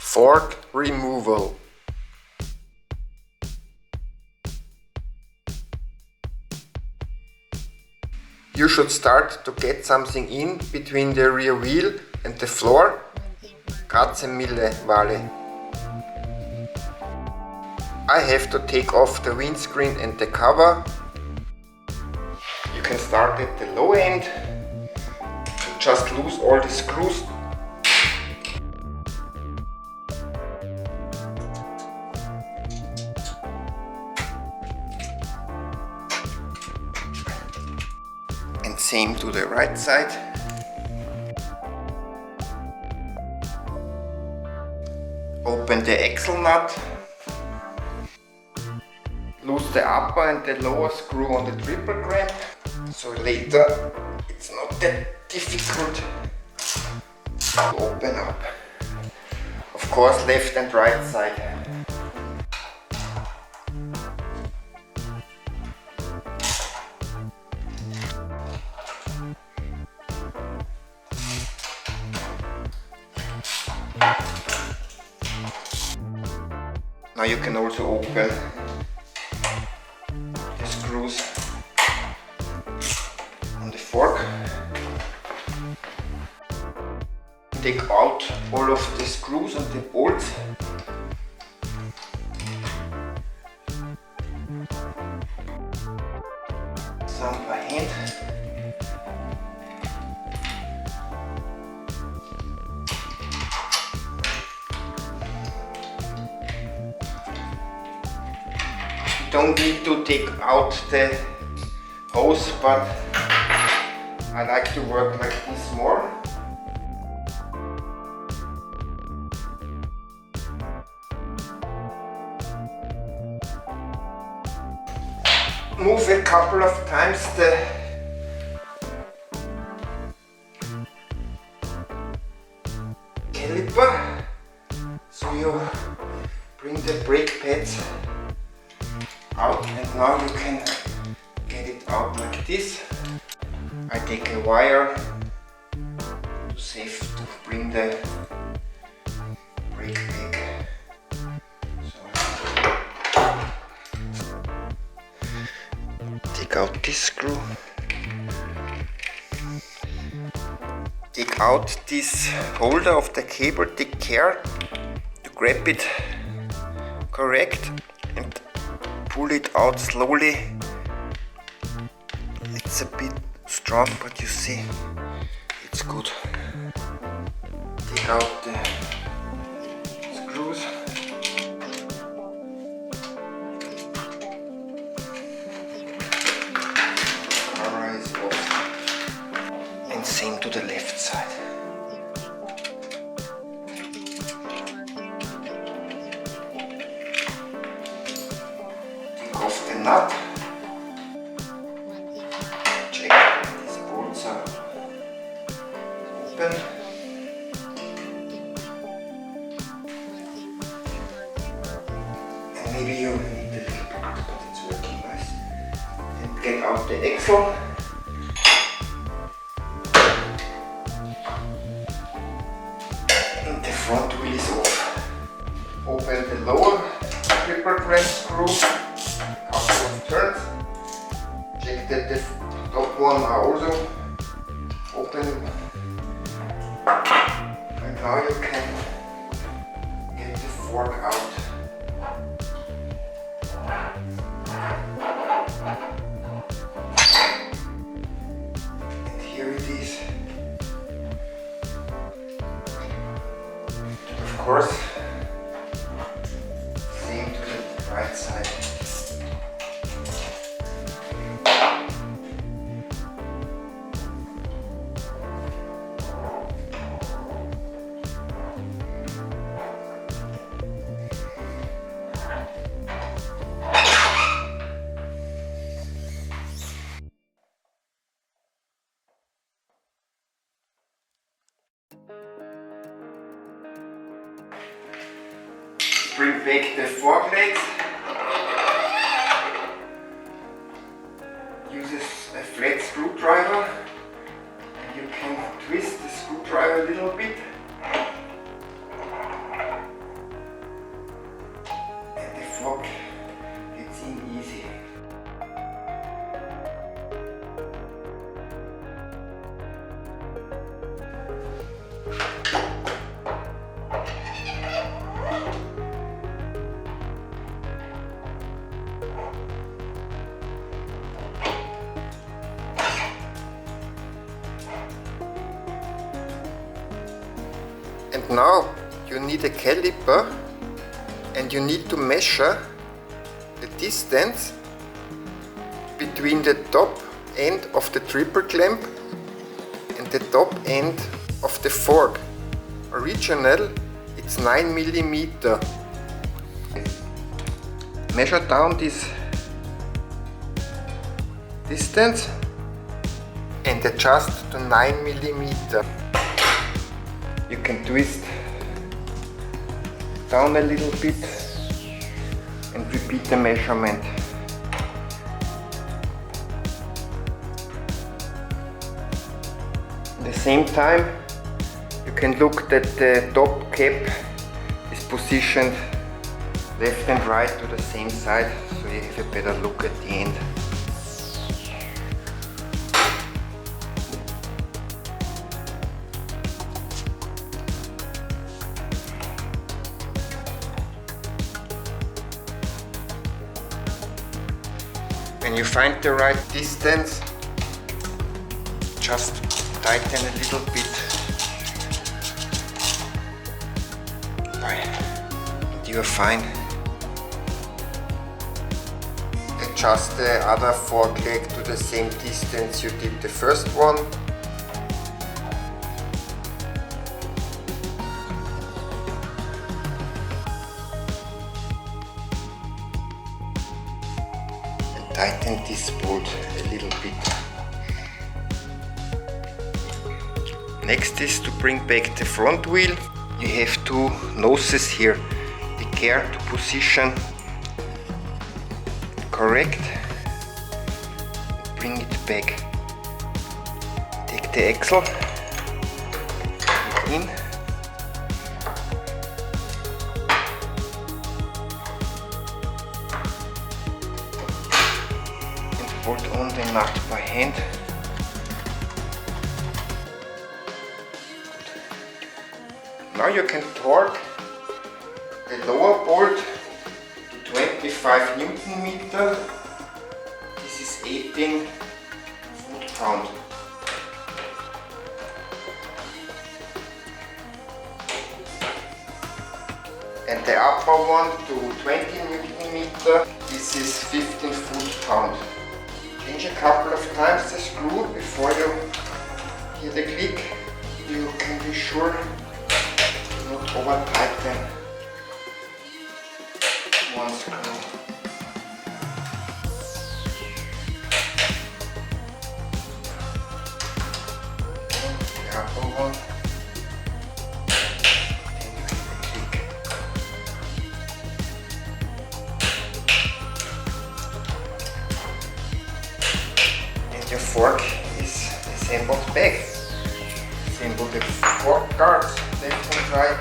Fork removal. You should start to get something in between the rear wheel and the floor. Grazie mille, Vale. I have to take off the windscreen and the cover. You can start at the low end. Just loose all the screws. And same to the right side. Open the axle nut. Loose the upper and the lower screw on the triple clamp. So later it's not that difficult to open up. Of course, left and right side. Now you can also open the screws on the fork. Take out all of the screws and the bolts. Some by hand. Don't need to take out the hose, but I like to work like this more. Move a couple of times the caliper, so you bring the brake pads out, and now you can get it out like this. I take a wire to save to bring the brake back. Take out this screw. Take out this holder of the cable. Take care to grab it correct and pull it out slowly. It's a bit strong, but you see, it's good. Take out the screws. Cover is off. And same to the left side. Off the nut. Check these bolts are open. And maybe you need a little bit, but it's working nice. And get out the axle. And the front wheel is off. Open the lower triple clamp screw. Turns. Check that the top one are also open, and now you can get the fork out. And here it is. Of course, same to the right side. Bring back the fork legs. Uses a flat screwdriver, and you can twist the screwdriver a little bit. And now you need a caliper and you need to measure the distance between the top end of the triple clamp and the top end of the fork. Original it's 9 mm. Measure down this distance and adjust to 9 mm. You can twist down a little bit and repeat the measurement. At the same time, you can look that the top cap is positioned left and right to the same side, so you have a better look at the end. When you find the right distance, just tighten a little bit. And you are fine. Adjust the other fork leg to the same distance you did the first one. Tighten this bolt a little bit. Next is to bring back the front wheel. You have two noses here. Take care to position correct. Bring it back. Take the axle in. Bolt on the nut by hand. Now you can torque the lower bolt to 25 Newton meter. This is 18 foot-pound. And the upper one to 20 Newton meter. This is 15 foot-pound. Change a couple of times the screw before you hear the click. You can be sure to not over tighten one screw. The upper one. Then you hear the click. Your fork is assembled back. Assemble the fork guards left and right.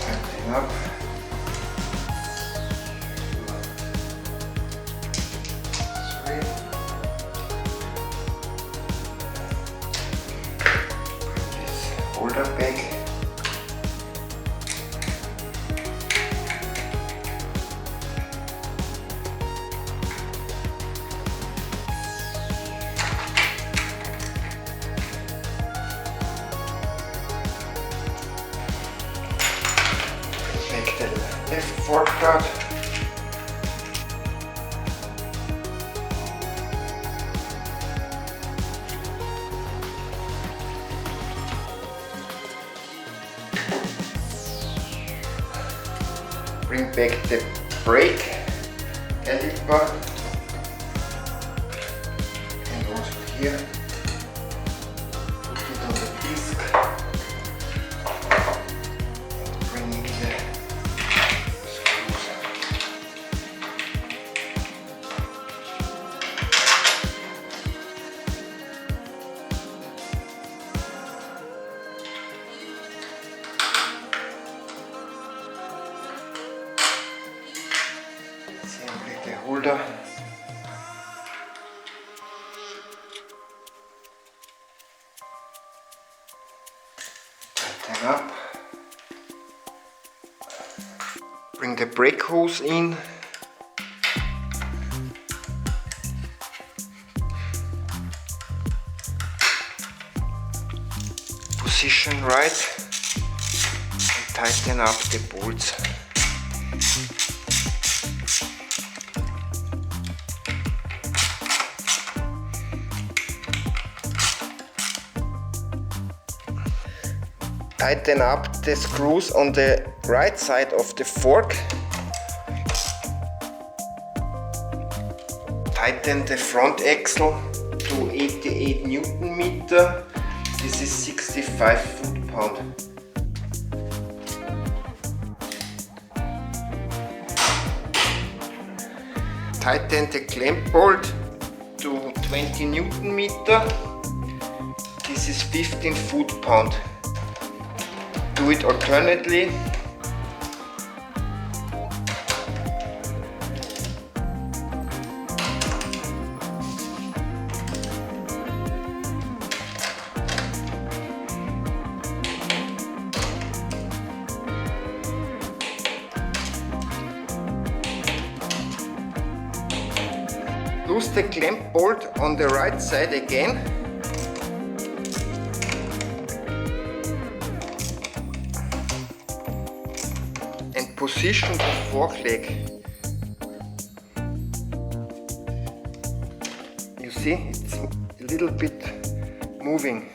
Tighten up. Holder back. Make the left fork guard. Bring back the brake caliper and also here put it on the disc and bring in the screws. Simply the holder. Tighten up. Bring the brake hose in. Position right and tighten up the bolts. Tighten up the screws on the right side of the fork. Tighten the front axle to 88 Newton meter. This is 65 foot-pound. Tighten the clamp bolt to 20 Newton meter. This is 15 foot-pound. Do it alternately. Loose the clamp bolt on the right side again. And position the fork leg. You see, it's a little bit moving.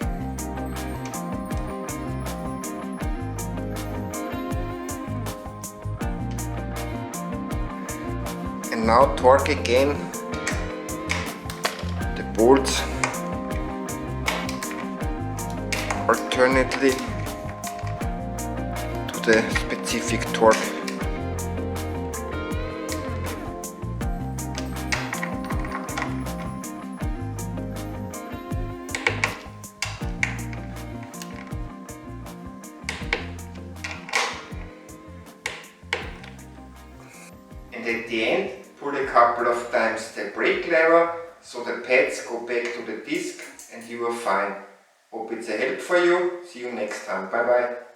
And now torque again the bolts alternately to the specific torque. And at the end, pull a couple of times the brake lever so the pads go back to the disc and you are fine. Hope it's a help for you. See you next time. Bye bye.